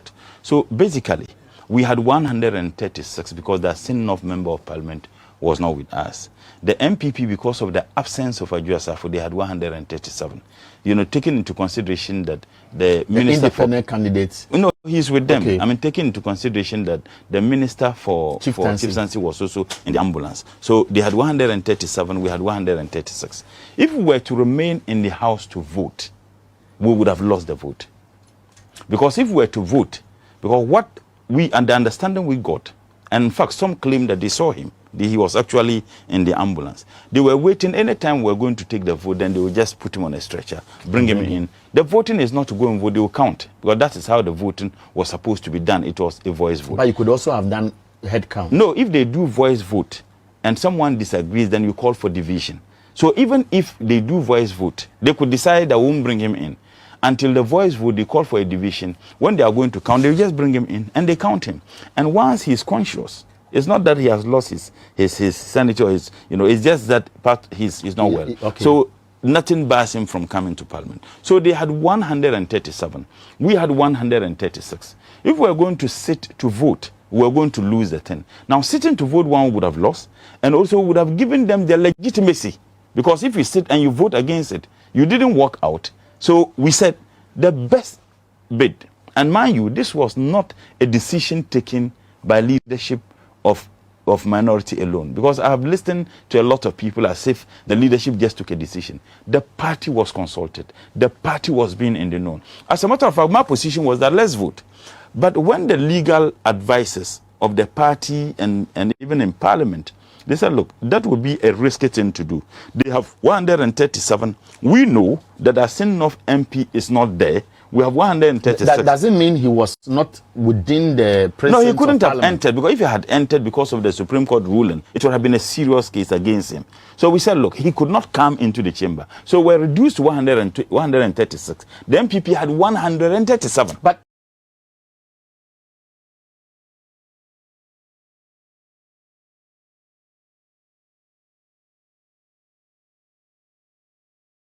Walkout. So basically, we had 136 because the sitting-off member of parliament was not with us. The MPP, because of the absence of Adwoa Safo, they had 137. Taking into consideration that the minister independent candidates. No, he's with them. Okay. I mean, taking into consideration that the minister for chieftaincy was also in the ambulance. So they had 137, we had 136. If we were to remain in the house to vote, we would have lost the vote. Because if we were to vote, because what we, and the understanding we got, and in fact, some claim that they saw him, he was actually in the ambulance. They were waiting. Anytime we were going to take the vote, then they would just put him on a stretcher, bring him in. The voting is not to go and vote, they will count. Because that is how the voting was supposed to be done. It was a voice vote. But you could also have done head count. No, if they do voice vote and someone disagrees, then you call for division. So even if they do voice vote, they could decide that won't bring him in. Until the voice vote, they call for a division. When they are going to count, they just bring him in and they count him. And once he's conscious, it's not that he has lost his sanity or his, it's just that he's not well. Okay. So nothing bars him from coming to parliament. So they had 137. We had 136. If we were going to sit to vote, we were going to lose the 10. Now, sitting to vote, one would have lost, and also would have given them their legitimacy. Because if you sit and you vote against it, you didn't walk out. So we said the best bid. And mind you, this was not a decision taken by leadership of minority alone, because I have listened to a lot of people as if the leadership just took a decision. The party was consulted. The party was being in the know. As a matter of fact, my position was that let's vote. But when the legal advisors of the party and even in parliament, they said, look, that would be a risky thing to do. They have 137. We know that a sitting-off MP is not there. We have 136. That doesn't mean he was not within the presence. No, he couldn't have Parliament. entered, because if he had entered because of the Supreme Court ruling, it would have been a serious case against him. So we said, look, he could not come into the chamber. So we're reduced to 136. The MPP had 137. But